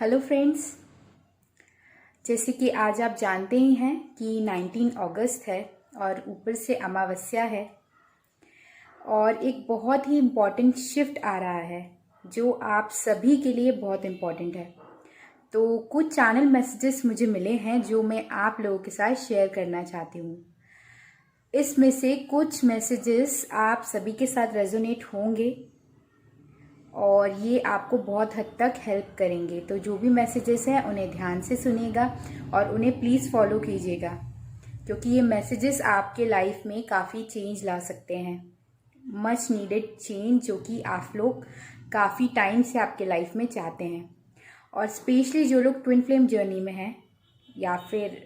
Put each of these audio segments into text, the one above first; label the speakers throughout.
Speaker 1: Hello friends. जैसे कि आज आप जानते ही हैं कि 19 अगस्त है और ऊपर से अमावस्या है और एक बहुत ही इम्पॉर्टेंट शिफ्ट आ रहा है जो आप सभी के लिए बहुत इम्पॉर्टेंट है। तो कुछ चैनल मैसेजेस मुझे मिले हैं जो मैं आप लोगों के साथ शेयर करना चाहती हूँ। इसमें से कुछ मैसेजेस आप सभी के साथ रेजोनेट होंगे और ये आपको बहुत हद तक हेल्प करेंगे। तो जो भी मैसेजेस हैं उन्हें ध्यान से सुनिएगा और उन्हें प्लीज़ फॉलो कीजिएगा, क्योंकि ये मैसेजेस आपके लाइफ में काफ़ी चेंज ला सकते हैं। मच नीडेड चेंज जो कि आप लोग काफ़ी टाइम से आपके लाइफ में चाहते हैं। और स्पेशली जो लोग ट्विन फ्लेम जर्नी में हैं या फिर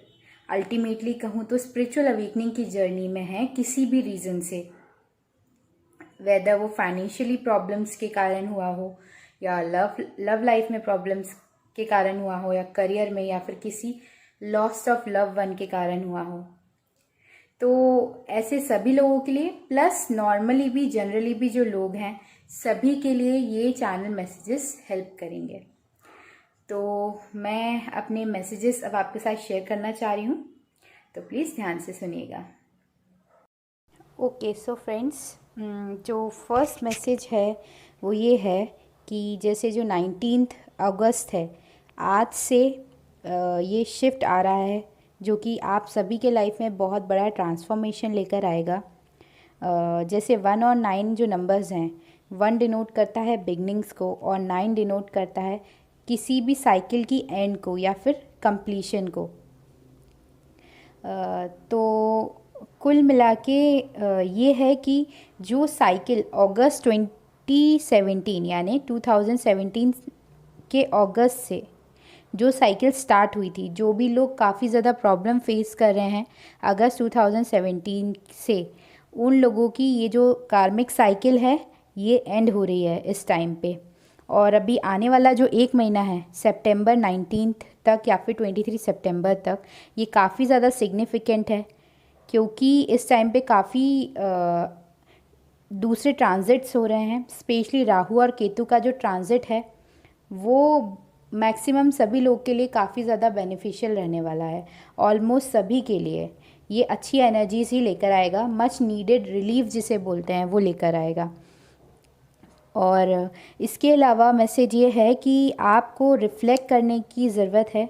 Speaker 1: अल्टीमेटली कहूँ तो स्पिरिचुअल अवेकनिंग की जर्नी में हैं किसी भी रीज़न से, वेदर वो फाइनेंशियली प्रॉब्लम्स के कारण हुआ हो या लव लाइफ में प्रॉब्लम्स के कारण हुआ हो या करियर में या फिर किसी लॉस ऑफ लव वन के कारण हुआ हो। तो ऐसे सभी लोगों के लिए प्लस नॉर्मली भी जनरली भी जो लोग हैं सभी के लिए ये चैनल मैसेजेस हेल्प करेंगे। तो मैं अपने मैसेजेस अब आपके साथ शेयर करना चाह रही हूँ, तो प्लीज़ ध्यान से सुनिएगा। ओके सो फ्रेंड्स, जो फर्स्ट मैसेज है वो ये है कि जैसे जो 19 अगस्त है आज से ये शिफ्ट आ रहा है जो कि आप सभी के लाइफ में बहुत बड़ा ट्रांसफॉर्मेशन लेकर आएगा। जैसे 1 और 9 जो नंबर्स हैं, 1 डिनोट करता है बिगनिंग्स को और 9 डिनोट करता है किसी भी साइकिल की एंड को या फिर कंप्लीशन को। तो कुल मिला के ये है कि जो साइकिल अगस्त 2017 यानी 2017 के अगस्त से जो साइकिल स्टार्ट हुई थी, जो भी लोग काफ़ी ज़्यादा प्रॉब्लम फेस कर रहे हैं अगस्त 2017 से, उन लोगों की ये जो कार्मिक साइकिल है ये एंड हो रही है इस टाइम पे। और अभी आने वाला जो एक महीना है सितंबर 19 तक या फिर 23 सितंबर तक, ये काफ़ी ज़्यादा सिग्निफिकेंट है क्योंकि इस टाइम पे काफ़ी दूसरे ट्रांजिट्स हो रहे हैं। स्पेशली राहु और केतु का जो ट्रांजिट है वो मैक्सिमम सभी लोग के लिए काफ़ी ज़्यादा बेनिफिशियल रहने वाला है। ऑलमोस्ट सभी के लिए ये अच्छी एनर्जीज ही लेकर आएगा, मच नीडेड रिलीफ जिसे बोलते हैं वो लेकर आएगा। और इसके अलावा मैसेज ये है कि आपको रिफ़्लेक्ट करने की ज़रूरत है।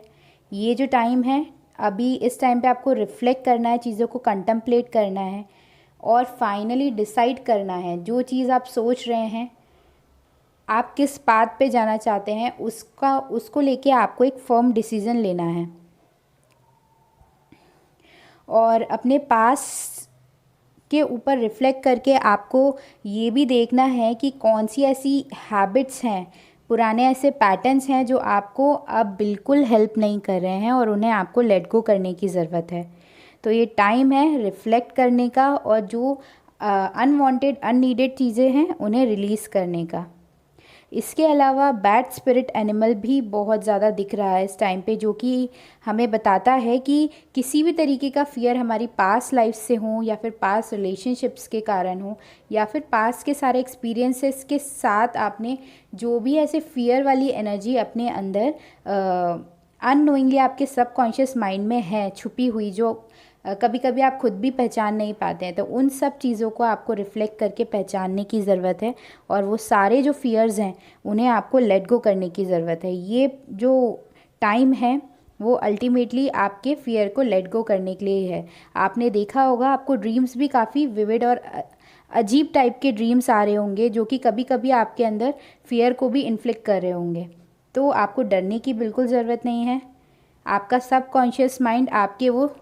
Speaker 1: ये जो टाइम है अभी इस टाइम पे आपको रिफ़्लेक्ट करना है, चीज़ों को कंtemplate करना है और फाइनली डिसाइड करना है जो चीज़ आप सोच रहे हैं, आप किस पाथ पे जाना चाहते हैं उसको लेके आपको एक फर्म डिसीज़न लेना है। और अपने पास के ऊपर रिफ़्लेक्ट करके आपको ये भी देखना है कि कौन सी ऐसी हैबिट्स हैं, पुराने ऐसे पैटर्न्स हैं जो आपको अब बिल्कुल हेल्प नहीं कर रहे हैं और उन्हें आपको लेट गो करने की ज़रूरत है। तो ये टाइम है रिफ़्लेक्ट करने का और जो अनवांटेड अननीडेड चीज़ें हैं उन्हें रिलीज़ करने का। इसके अलावा बैड स्पिरिट एनिमल भी बहुत ज़्यादा दिख रहा है इस टाइम पे, जो कि हमें बताता है कि किसी भी तरीके का फ़ियर हमारी पास्ट लाइफ से हो या फिर पास्ट रिलेशनशिप्स के कारण हो या फिर पास्ट के सारे एक्सपीरियंसेस के साथ आपने जो भी ऐसे फ़ियर वाली एनर्जी अपने अंदर अननोइंगली आपके सबकॉन्शियस माइंड में है छुपी हुई, जो कभी कभी आप खुद भी पहचान नहीं पाते हैं, तो उन सब चीज़ों को आपको रिफ़्लेक्ट करके पहचानने की ज़रूरत है और वो सारे जो फ़ियर्स हैं उन्हें आपको लेट गो करने की ज़रूरत है। ये जो टाइम है वो अल्टीमेटली आपके फ़ियर को लेट गो करने के लिए है। आपने देखा होगा आपको ड्रीम्स भी काफ़ी विविड और अजीब टाइप के ड्रीम्स आ रहे होंगे जो कि कभी कभी आपके अंदर फ़ियर को भी इन्फ्लिक्ट कर रहे होंगे। तो आपको डरने की बिल्कुल ज़रूरत नहीं है। आपका सबकॉन्शियस माइंड आपके वो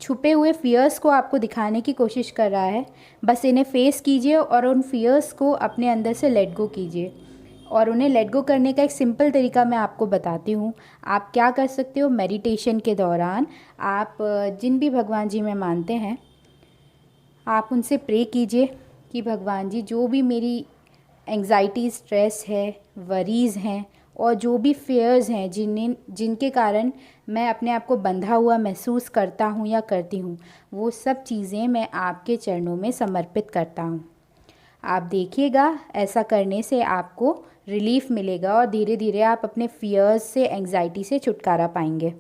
Speaker 1: छुपे हुए फ़ियर्स को आपको दिखाने की कोशिश कर रहा है। बस इन्हें फेस कीजिए और उन फ़ियर्स को अपने अंदर से लेट गो कीजिए। और उन्हें लेट गो करने का एक सिंपल तरीका मैं आपको बताती हूँ। आप क्या कर सकते हो, मेडिटेशन के दौरान आप जिन भी भगवान जी में मानते हैं आप उनसे प्रे कीजिए कि भगवान जी जो भी मेरी एंग्जाइटी, स्ट्रेस है, वरीज़ हैं और जो भी फेयर्स हैं जिनके कारण मैं अपने आप को बंधा हुआ महसूस करता हूँ या करती हूँ, वो सब चीज़ें मैं आपके चरणों में समर्पित करता हूँ। आप देखिएगा ऐसा करने से आपको रिलीफ मिलेगा और धीरे धीरे आप अपने फियर्स से, एंग्जाइटी से छुटकारा पाएंगे।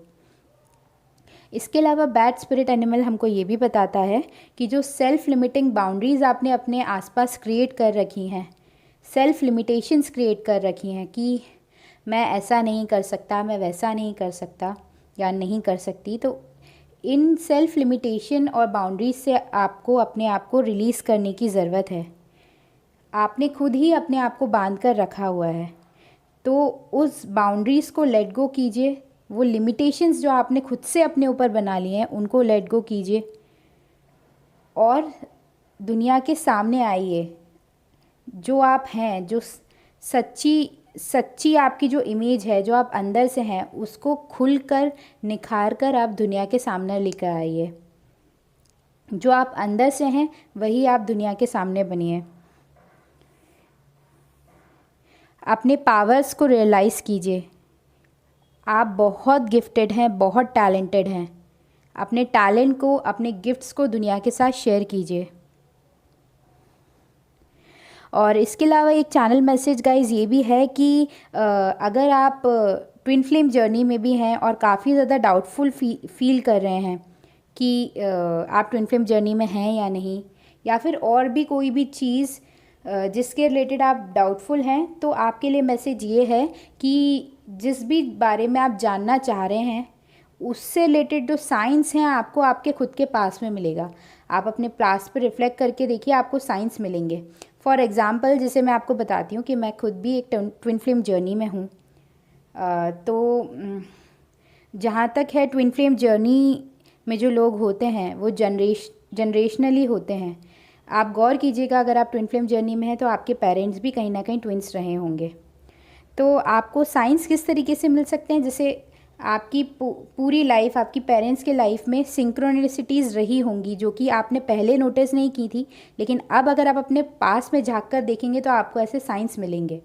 Speaker 1: इसके अलावा बैड स्पिरिट एनिमल हमको ये भी बताता है कि जो सेल्फ लिमिटिंग बाउंड्रीज़ आपने अपने आसपास क्रिएट कर रखी हैं, सेल्फ लिमिटेशंस क्रिएट कर रखी हैं कि मैं ऐसा नहीं कर सकता, मैं वैसा नहीं कर सकता या नहीं कर सकती, तो इन सेल्फ लिमिटेशन और बाउंड्रीज से आपको अपने आप को रिलीज़ करने की ज़रूरत है। आपने खुद ही अपने आप को बांध कर रखा हुआ है, तो उस बाउंड्रीज़ को लेट गो कीजिए। वो लिमिटेशंस जो आपने खुद से अपने ऊपर बना लिए हैं उनको लेट गो कीजिए और दुनिया के सामने आइए। जो आप हैं, जो सच्ची आपकी जो इमेज है, जो आप अंदर से हैं, उसको खुलकर निखार कर आप दुनिया के सामने लेकर आइए। जो आप अंदर से हैं वही आप दुनिया के सामने बनिए। अपने पावर्स को रियलाइज़ कीजिए। आप बहुत गिफ्टेड हैं, बहुत टैलेंटेड हैं। अपने टैलेंट को, अपने गिफ्ट्स को दुनिया के साथ शेयर कीजिए। और इसके अलावा एक चैनल मैसेज गाइस ये भी है कि अगर आप ट्विन फ्लेम जर्नी में भी हैं और काफ़ी ज़्यादा डाउटफुल फील कर रहे हैं कि आप ट्विन फ्लेम जर्नी में हैं या नहीं, या फिर और भी कोई भी चीज़ जिसके रिलेटेड आप डाउटफुल हैं, तो आपके लिए मैसेज ये है कि जिस भी बारे में आप जानना चाह रहे हैं उससे रिलेटेड जो साइंस हैं आपको आपके खुद के पास में मिलेगा। आप अपने पास पे रिफ्लेक्ट करके देखिए, आपको साइंस मिलेंगे। फॉर एग्ज़ाम्पल, जैसे मैं आपको बताती हूँ कि मैं खुद भी एक ट्विन फ्लेम जर्नी में हूँ। तो जहाँ तक है ट्विन फ्लेम जर्नी में जो लोग होते हैं वो जनरेशनली होते हैं। आप गौर कीजिएगा, अगर आप ट्विन फ्लेम जर्नी में हैं तो आपके पेरेंट्स भी कहीं ना कहीं ट्विंस रहे होंगे। तो आपको साइंस किस तरीके से मिल सकते हैं, जैसे आपकी पूरी लाइफ, आपकी पेरेंट्स के लाइफ में सिंक्रोनिसिटीज़ रही होंगी जो कि आपने पहले नोटिस नहीं की थी, लेकिन अब अगर आप अपने पास में झांक कर देखेंगे तो आपको ऐसे साइंस मिलेंगे।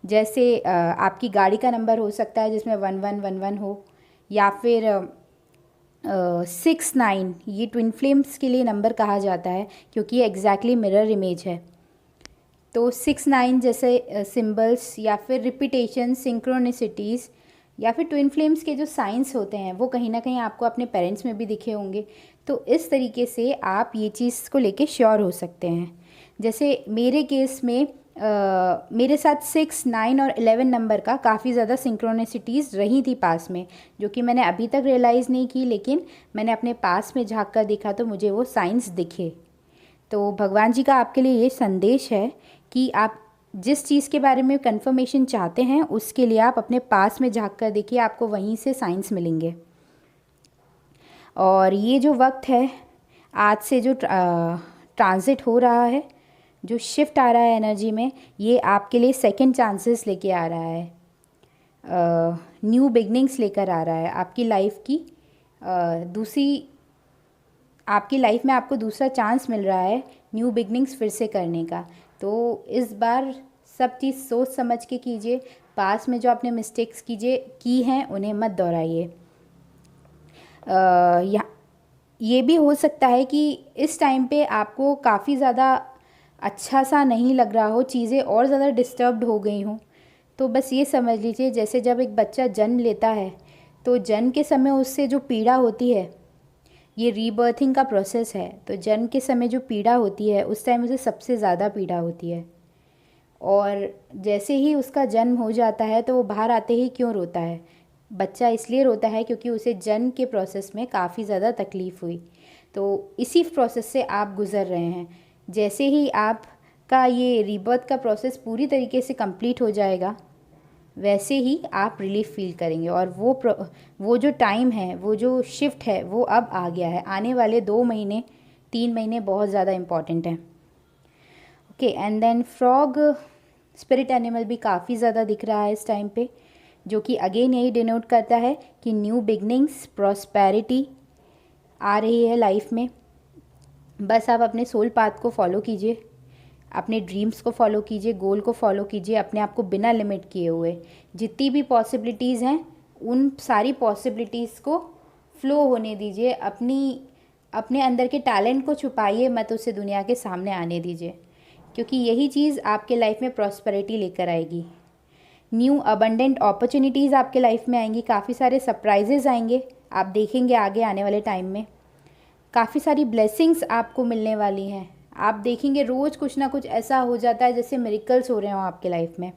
Speaker 1: जैसे आपकी गाड़ी का नंबर हो सकता है जिसमें 1111 हो, या फिर 69, ये ट्विन फ्लेम्स के लिए नंबर कहा जाता है क्योंकि ये एग्जैक्टली मिरर इमेज है। तो 69 जैसे सिंबल्स या फिर रिपीटेशन, सिंक्रोनिसिटीज़ या फिर ट्विन फ्लेम्स के जो साइंस होते हैं वो कहीं ना कहीं आपको अपने पेरेंट्स में भी दिखे होंगे। तो इस तरीके से आप ये चीज़ को लेके श्योर हो सकते हैं। जैसे मेरे केस में मेरे साथ 6, 9 और 11 नंबर का काफ़ी ज़्यादा सिंक्रोनिसिटीज़ रही थी पास में, जो कि मैंने अभी तक रियलाइज़ नहीं की, लेकिन मैंने अपने पास में झांक कर देखा तो मुझे वो साइंस दिखे। तो भगवान जी का आपके लिए ये संदेश है कि आप जिस चीज़ के बारे में कंफर्मेशन चाहते हैं उसके लिए आप अपने पास में झांक कर देखिए, आपको वहीं से साइंस मिलेंगे। और ये जो वक्त है, आज से जो ट्रांजिट हो रहा है, जो शिफ्ट आ रहा है एनर्जी में, ये आपके लिए सेकंड चांसेस लेके आ रहा है, न्यू बिगनिंग्स लेकर आ रहा है आपकी लाइफ की। आपकी लाइफ में आपको दूसरा चांस मिल रहा है न्यू बिगनिंग्स फिर से करने का। तो इस बार सब चीज़ सोच समझ के कीजिए। पास में जो आपने मिस्टेक्स की हैं उन्हें मत दोहराइए। ये भी हो सकता है कि इस टाइम पे आपको काफ़ी ज़्यादा अच्छा सा नहीं लग रहा हो, चीज़ें और ज़्यादा डिस्टर्ब्ड हो गई हों। तो बस ये समझ लीजिए, जैसे जब एक बच्चा जन्म लेता है तो जन्म के समय उससे जो पीड़ा होती है, ये रीबर्थिंग का प्रोसेस है, तो जन्म के समय जो पीड़ा होती है उस टाइम उसे सबसे ज़्यादा पीड़ा होती है। और जैसे ही उसका जन्म हो जाता है तो वो बाहर आते ही क्यों रोता है? बच्चा इसलिए रोता है क्योंकि उसे जन्म के प्रोसेस में काफ़ी ज़्यादा तकलीफ़ हुई। तो इसी प्रोसेस से आप गुज़र रहे हैं। जैसे ही आपका ये रीबर्थ का प्रोसेस पूरी तरीके से कंप्लीट हो जाएगा, वैसे ही आप रिलीफ फील करेंगे। और वो जो टाइम है, वो जो शिफ्ट है, वो अब आ गया है। आने वाले 2 महीने 3 महीने बहुत ज़्यादा इम्पॉर्टेंट हैं। Okay, and then frog spirit animal भी काफ़ी ज़्यादा दिख रहा है इस टाइम पे, जो कि अगेन यही डिनोट करता है कि न्यू बिगनिंग्स, प्रॉस्पेरिटी आ रही है लाइफ में। बस आप अपने सोल पाथ को फॉलो कीजिए, अपने ड्रीम्स को फॉलो कीजिए, गोल को फॉलो कीजिए, अपने आप को बिना लिमिट किए हुए। जितनी भी पॉसिबिलिटीज़ हैं उन सारी पॉसिबिलिटीज़ को फ्लो होने दीजिए। अपने अंदर के टैलेंट को छुपाइए मत, उसे दुनिया के सामने आने दीजिए, क्योंकि यही चीज़ आपके लाइफ में प्रॉस्पेरिटी लेकर आएगी। न्यू अबंडेंट अपॉर्चुनिटीज़ आपके लाइफ में आएंगी, काफ़ी सारे सरप्राइजेज आएंगे, आप देखेंगे आगे आने वाले टाइम में। काफ़ी सारी ब्लेसिंग्स आपको मिलने वाली हैं। आप देखेंगे रोज़ कुछ ना कुछ ऐसा हो जाता है जैसे मिरेकल्स हो रहे हो आपके लाइफ में।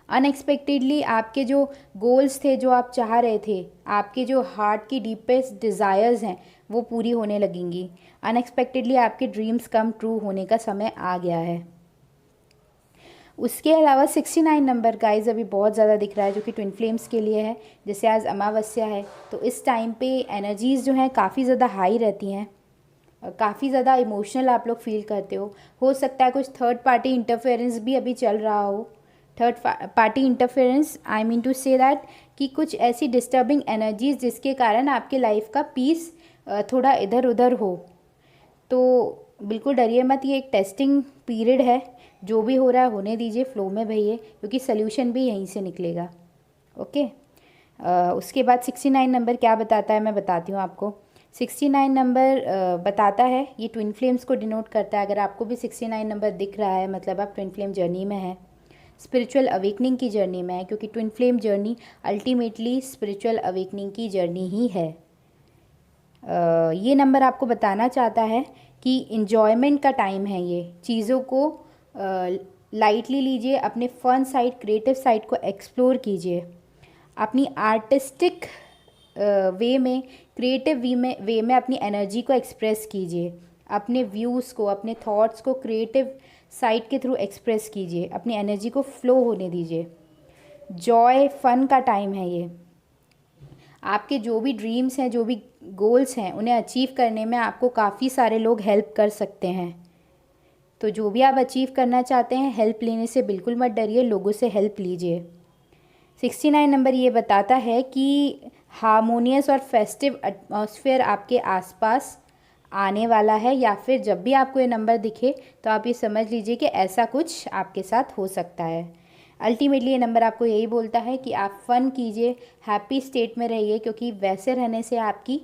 Speaker 1: अनएक्सपेक्टेडली आपके जो गोल्स थे, जो आप चाह रहे थे, आपके जो हार्ट की डीपेस्ट डिज़ायर्स हैं वो पूरी होने लगेंगी। अनएक्सपेक्टेडली आपके ड्रीम्स कम ट्रू होने का समय आ गया है। उसके अलावा 69 नंबर गाइस अभी बहुत ज़्यादा दिख रहा है, जो कि ट्विन फ्लेम्स के लिए है। जैसे आज अमावस्या है तो इस टाइम पे एनर्जीज़ जो हैं काफ़ी ज़्यादा हाई रहती हैं, काफ़ी ज़्यादा इमोशनल आप लोग फील करते हो सकता है कुछ थर्ड पार्टी इंटरफेरेंस भी अभी चल रहा हो। Third party interference, I mean to say that कि कुछ ऐसी डिस्टर्बिंग एनर्जीज जिसके कारण आपके लाइफ का पीस थोड़ा इधर उधर हो। तो बिल्कुल डरिए मत, ये एक टेस्टिंग पीरियड है। जो भी हो रहा है होने दीजिए, फ्लो में भैया, क्योंकि सल्यूशन भी यहीं से निकलेगा। ओके। उसके बाद 69 नंबर क्या बताता है मैं बताती हूँ आपको। 69 नंबर बताता है, ये ट्विन फ्लेम्स को डिनोट करता है। अगर आपको भी 69 नंबर दिख रहा है मतलब आप ट्विन फ्लेम जर्नी में है, स्पिरिचुअल अवेकनिंग की जर्नी में है, क्योंकि twin flame journey ultimately spiritual awakening की जर्नी ही है। ये नंबर आपको बताना चाहता है कि इन्जॉयमेंट का टाइम है। ये चीज़ों को लाइटली लीजिए, अपने फन साइड, क्रिएटिव साइड को एक्सप्लोर कीजिए, अपनी आर्टिस्टिक वे में, क्रिएटिव वे में अपनी एनर्जी को एक्सप्रेस कीजिए, अपने व्यूज़ को, अपने थॉट्स को क्रिएटिव साइड के थ्रू एक्सप्रेस कीजिए, अपनी एनर्जी को फ्लो होने दीजिए। जॉय फन का टाइम है ये। आपके जो भी ड्रीम्स हैं, जो भी गोल्स हैं, उन्हें अचीव करने में आपको काफ़ी सारे लोग हेल्प कर सकते हैं। तो जो भी आप अचीव करना चाहते हैं, हेल्प लेने से बिल्कुल मत डरिए, लोगों से हेल्प लीजिए। 69 नंबर ये बताता है कि हार्मोनियस और फेस्टिव एटमॉस्फेयर आपके आसपास आने वाला है, या फिर जब भी आपको ये नंबर दिखे तो आप ये समझ लीजिए कि ऐसा कुछ आपके साथ हो सकता है। अल्टीमेटली ये नंबर आपको यही बोलता है कि आप फन कीजिए, हैप्पी स्टेट में रहिए, क्योंकि वैसे रहने से आपकी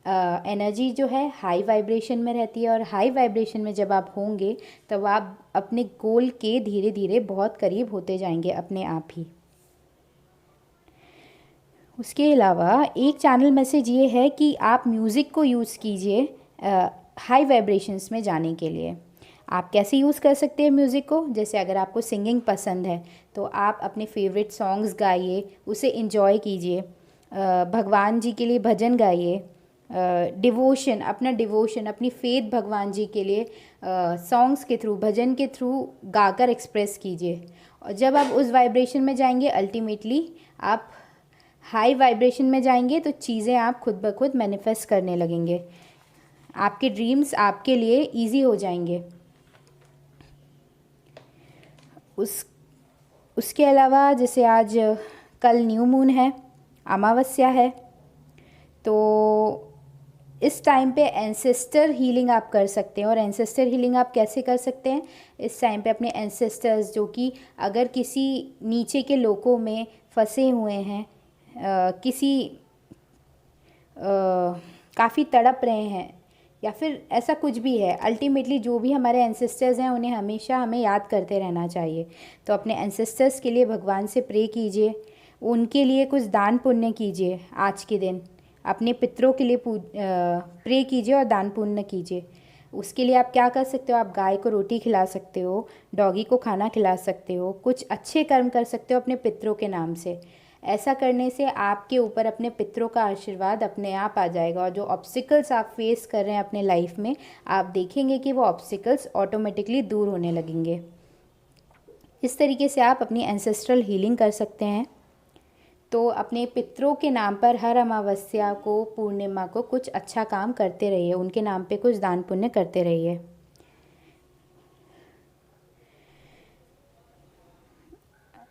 Speaker 1: एनर्जी जो है हाई वाइब्रेशन में रहती है, और हाई वाइब्रेशन में जब आप होंगे तब आप अपने गोल के धीरे धीरे बहुत करीब होते जाएंगे अपने आप ही। उसके अलावा एक चैनल मैसेज ये है कि आप म्यूज़िक को यूज़ कीजिए हाई वाइब्रेशंस में जाने के लिए। आप कैसे यूज़ कर सकते हैं म्यूज़िक को? जैसे अगर आपको सिंगिंग पसंद है तो आप अपने फेवरेट सॉन्ग्स गाइए, उसे इन्जॉय कीजिए, भगवान जी के लिए भजन गाइए, डिवोशन, अपनी फेथ भगवान जी के लिए सॉन्ग्स के थ्रू, भजन के थ्रू गाकर एक्सप्रेस कीजिए। और जब आप उस वाइब्रेशन में जाएंगे, अल्टीमेटली आप हाई वाइब्रेशन में जाएंगे तो चीज़ें आप खुद ब खुद मैनिफेस्ट करने लगेंगे, आपके ड्रीम्स आपके लिए इजी हो जाएंगे। उसके अलावा जैसे आज कल न्यू मून है, अमावस्या है, तो इस टाइम पे एंसेस्टर हीलिंग आप कर सकते हैं। और एंसेस्टर हीलिंग आप कैसे कर सकते हैं? इस टाइम पे अपने एंसेस्टर्स, जो कि अगर किसी नीचे के लोकों में फंसे हुए हैं, किसी काफ़ी तड़प रहे हैं, या फिर ऐसा कुछ भी है, अल्टीमेटली जो भी हमारे एंसेस्टर्स हैं उन्हें हमेशा हमें याद करते रहना चाहिए। तो अपने एंसेस्टर्स के लिए भगवान से प्रे कीजिए, उनके लिए कुछ दान पुण्य कीजिए। आज के दिन अपने पितरों के लिए प्रे कीजिए और दान पुण्य कीजिए। उसके लिए आप क्या कर सकते हो? आप गाय को रोटी खिला सकते हो, डॉगी को खाना खिला सकते हो, कुछ अच्छे कर्म कर सकते हो अपने पितरों के नाम से। ऐसा करने से आपके ऊपर अपने पितरों का आशीर्वाद अपने आप आ जाएगा, और जो ऑब्स्टिकल्स आप फेस कर रहे हैं अपने लाइफ में, आप देखेंगे कि वो ऑब्स्टिकल्स ऑटोमेटिकली दूर होने लगेंगे। इस तरीके से आप अपनी एंसेस्ट्रल हीलिंग कर सकते हैं। तो अपने पितरों के नाम पर हर अमावस्या को, पूर्णिमा को कुछ अच्छा काम करते रहिए, उनके नाम पे कुछ दान पुण्य करते रहिए।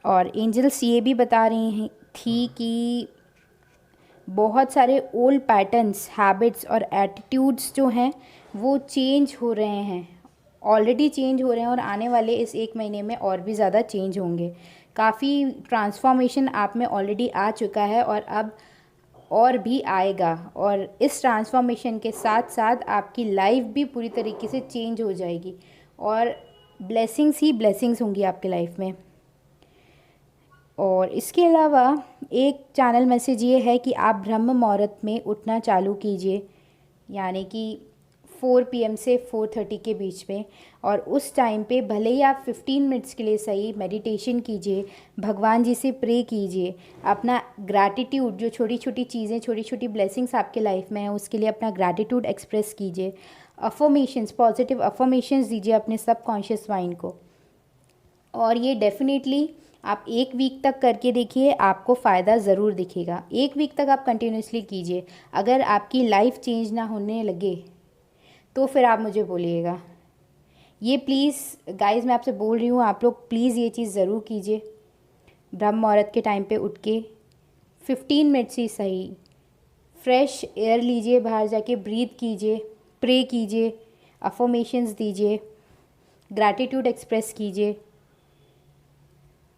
Speaker 1: और एंजल्स ये भी बता रही थी कि बहुत सारे ओल्ड पैटर्न्स, हैबिट्स और एटीट्यूड्स जो हैं वो चेंज हो रहे हैं, ऑलरेडी चेंज हो रहे हैं, और आने वाले इस एक महीने में और भी ज़्यादा चेंज होंगे। काफ़ी ट्रांसफॉर्मेशन आप में ऑलरेडी आ चुका है और अब और भी आएगा, और इस ट्रांसफॉर्मेशन के साथ साथ आपकी लाइफ भी पूरी तरीके से चेंज हो जाएगी, और ब्लेसिंग्स ही ब्लेसिंग्स होंगी आपकी लाइफ में। और इसके अलावा एक चैनल मैसेज ये है कि आप ब्रह्म मुहूर्त में उठना चालू कीजिए, यानी कि 4 PM से 4:30 के बीच में। और उस टाइम पे भले ही आप 15 मिनट्स के लिए सही मेडिटेशन कीजिए, भगवान जी से प्रे कीजिए, अपना ग्रैटिट्यूड, जो छोटी छोटी चीज़ें, छोटी छोटी ब्लेसिंग्स आपके लाइफ में हैं, उसके लिए अपना ग्रैटिट्यूड एक्सप्रेस कीजिए। अफर्मेशंस, पॉजिटिव अफर्मेशंस दीजिए अपने सबकॉन्शियस माइंड को। और ये डेफिनेटली आप 1 वीक तक करके देखिए, आपको फ़ायदा ज़रूर दिखेगा। 1 वीक तक आप कंटिन्यूसली कीजिए। अगर आपकी लाइफ चेंज ना होने लगे तो फिर आप मुझे बोलिएगा। ये प्लीज़ गाइस, मैं आपसे बोल रही हूँ, आप लोग प्लीज़ ये चीज़ ज़रूर कीजिए। ब्रह्म मुहूर्त के टाइम पे उठ के 15 मिनट्स ही सही फ्रेश एयर लीजिए, बाहर जाके ब्रीथ कीजिए, प्रे कीजिए, अफर्मेशंस दीजिए, ग्रैटिट्यूड एक्सप्रेस कीजिए।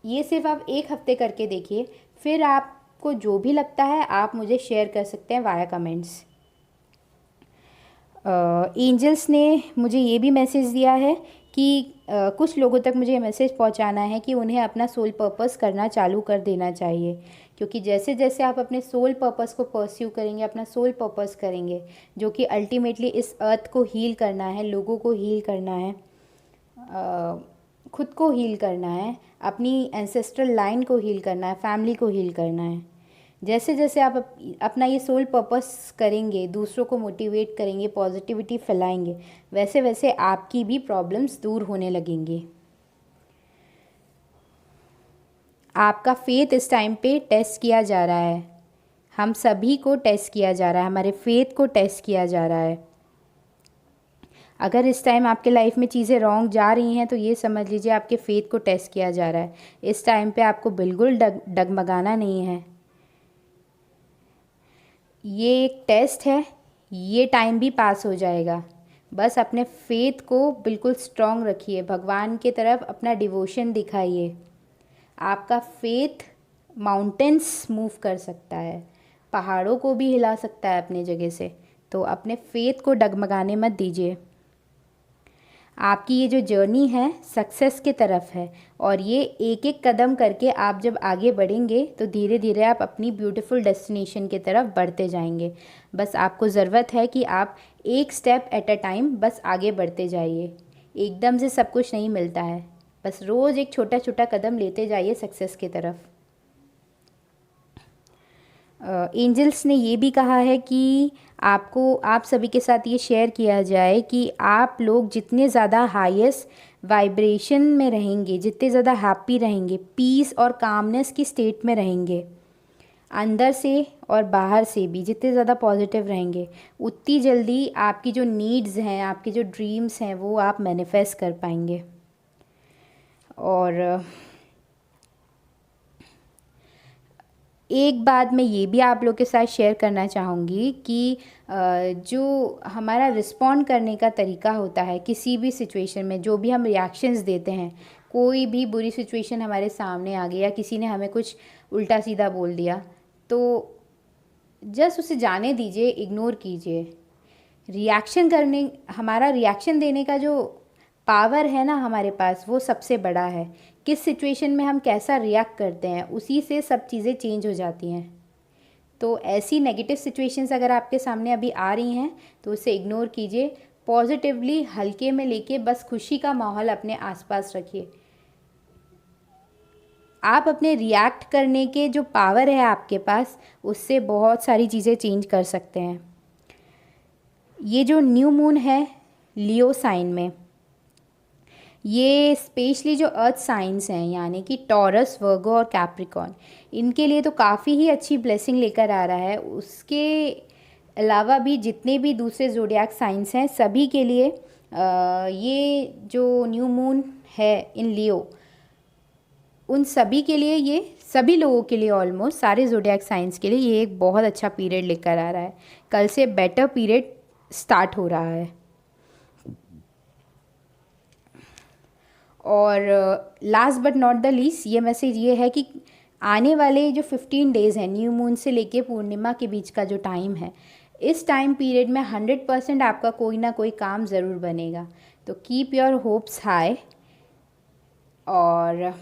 Speaker 1: ये सिर्फ आप 1 हफ्ते करके देखिए, फिर आपको जो भी लगता है आप मुझे शेयर कर सकते हैं वाया कमेंट्स। एंजल्स ने मुझे ये भी मैसेज दिया है कि कुछ लोगों तक मुझे मैसेज पहुंचाना है कि उन्हें अपना सोल पर्पस करना चालू कर देना चाहिए, क्योंकि जैसे जैसे आप अपने सोल पर्पस को परस्यू करेंगे, अपना सोल पर्पस करेंगे, जो कि अल्टीमेटली इस अर्थ को हील करना है, लोगों को हील करना है, खुद को हील करना है, अपनी एंसेस्ट्रल लाइन को हील करना है, फैमिली को हील करना है। जैसे जैसे आप अपना ये सोल पर्पस करेंगे, दूसरों को मोटिवेट करेंगे, पॉजिटिविटी फैलाएंगे, वैसे वैसे आपकी भी प्रॉब्लम्स दूर होने लगेंगी। आपका फेथ इस टाइम पे टेस्ट किया जा रहा है। हम सभी को टेस्ट किया जा रहा है, हमारे फेथ को टेस्ट किया जा रहा है। अगर इस टाइम आपके लाइफ में चीज़ें रॉन्ग जा रही हैं तो ये समझ लीजिए आपके फेथ को टेस्ट किया जा रहा है। इस टाइम पे आपको बिल्कुल डगमगाना नहीं है। ये एक टेस्ट है, ये टाइम भी पास हो जाएगा। बस अपने फेथ को बिल्कुल स्ट्रॉन्ग रखिए, भगवान की तरफ अपना डिवोशन दिखाइए। आपका फेथ माउंटेन्स मूव कर सकता है, पहाड़ों को भी हिला सकता है अपने जगह से। तो अपने फेथ को डगमगाने मत दीजिए। आपकी ये जो जर्नी है सक्सेस की तरफ है, और ये एक एक कदम करके आप जब आगे बढ़ेंगे तो धीरे धीरे आप अपनी ब्यूटीफुल डेस्टिनेशन की तरफ बढ़ते जाएंगे। बस आपको ज़रूरत है कि आप एक स्टेप एट अ टाइम बस आगे बढ़ते जाइए। एकदम से सब कुछ नहीं मिलता है, बस रोज़ एक छोटा छोटा कदम लेते जाइए सक्सेस की तरफ। एंजल्स ने ये भी कहा है कि आपको, आप सभी के साथ ये शेयर किया जाए कि आप लोग जितने ज़्यादा हाईएस्ट वाइब्रेशन में रहेंगे, जितने ज़्यादा हैप्पी रहेंगे, पीस और कामनेस की स्टेट में रहेंगे, अंदर से और बाहर से भी जितने ज़्यादा पॉजिटिव रहेंगे, उतनी जल्दी आपकी जो नीड्स हैं, आपके जो ड्रीम्स हैं, वो आप मैनिफेस्ट कर पाएंगे। और एक बात मैं ये भी आप लोग के साथ शेयर करना चाहूँगी कि जो हमारा रिस्पॉन्ड करने का तरीका होता है किसी भी सिचुएशन में, जो भी हम रिएक्शंस देते हैं, कोई भी बुरी सिचुएशन हमारे सामने आ गई या किसी ने हमें कुछ उल्टा सीधा बोल दिया, तो जस्ट उसे जाने दीजिए, इग्नोर कीजिए। हमारा रिएक्शन देने का जो पावर है ना हमारे पास, वो सबसे बड़ा है। किस सिचुएशन में हम कैसा रिएक्ट करते हैं, उसी से सब चीज़ें चेंज हो जाती हैं। तो ऐसी नेगेटिव सिचुएशंस अगर आपके सामने अभी आ रही हैं तो उसे इग्नोर कीजिए, पॉजिटिवली हल्के में लेके बस खुशी का माहौल अपने आसपास रखिए। आप अपने रिएक्ट करने के जो पावर है आपके पास, उससे बहुत सारी चीज़ें चेंज कर सकते हैं। ये जो न्यू मून है लियो साइन में, ये स्पेशली जो अर्थ साइंस हैं, यानी कि टॉरस, वर्गो और कैप्रिकॉर्न, इनके लिए तो काफ़ी ही अच्छी ब्लेसिंग लेकर आ रहा है। उसके अलावा भी जितने भी दूसरे ज़ोडिएक साइंस हैं, सभी के लिए ये जो न्यू मून है इन लियो, उन सभी के लिए, ये सभी लोगों के लिए, ऑलमोस्ट सारे ज़ोडिएक साइंस के लिए ये एक बहुत अच्छा पीरियड लेकर आ रहा है। कल से बेटर पीरियड स्टार्ट हो रहा है। और last but not the least, ये मैसेज ये है कि आने वाले जो 15 डेज़ हैं, न्यू मून से लेके पूर्णिमा के बीच का जो टाइम है, इस टाइम पीरियड में 100% आपका कोई ना कोई काम ज़रूर बनेगा। तो कीप योर होप्स हाई। और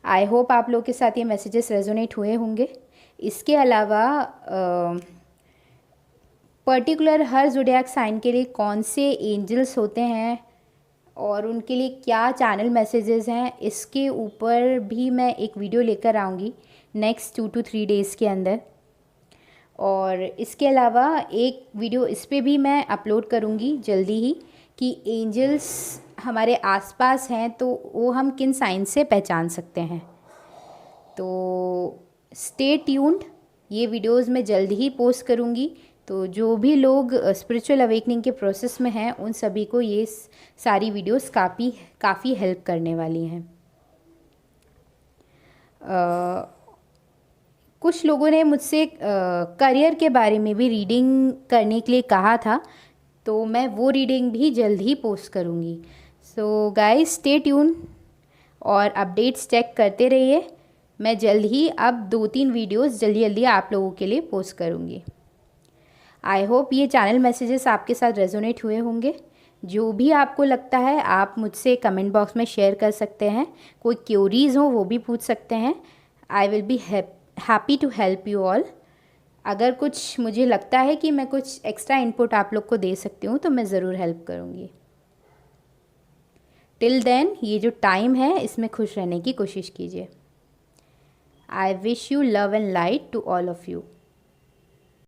Speaker 1: आई होप आप लोग के साथ ये मैसेजेस रेजोनेट हुए होंगे। इसके अलावा पर्टिकुलर हर ज़ोडिएक साइन के लिए कौन से एंजल्स होते हैं और उनके लिए क्या चैनल मैसेजेस हैं, इसके ऊपर भी मैं एक वीडियो लेकर आऊँगी नेक्स्ट 2 to 3 डेज़ के अंदर। और इसके अलावा एक वीडियो इस पे भी मैं अपलोड करूँगी जल्दी ही कि एंजल्स हमारे आसपास हैं तो वो हम किन साइन से पहचान सकते हैं। तो स्टे ट्यून्ड, ये वीडियोस मैं जल्दी ही पोस्ट करूँगी। तो जो भी लोग स्पिरिचुअल अवेकनिंग के प्रोसेस में हैं उन सभी को ये सारी वीडियोस काफ़ी हेल्प करने वाली हैं। कुछ लोगों ने मुझसे करियर के बारे में भी रीडिंग करने के लिए कहा था, तो मैं वो रीडिंग भी जल्द ही पोस्ट करूँगी। सो गाइस स्टे ट्यून और अपडेट्स चेक करते रहिए। मैं जल्द ही अब 2-3 वीडियोस जल्दी आप लोगों के लिए पोस्ट करूँगी। आई होप ये चैनल मैसेजेस आपके साथ रेजोनेट हुए होंगे। जो भी आपको लगता है आप मुझसे कमेंट बॉक्स में शेयर कर सकते हैं। कोई क्यूरीज हो वो भी पूछ सकते हैं। I will be happy to help you all. अगर कुछ मुझे लगता है कि मैं कुछ एक्स्ट्रा इनपुट आप लोग को दे सकती हूँ तो मैं ज़रूर हेल्प करूँगी। टिल देन ये जो टाइम है इसमें खुश रहने की कोशिश कीजिए। I wish you love and light to all of you.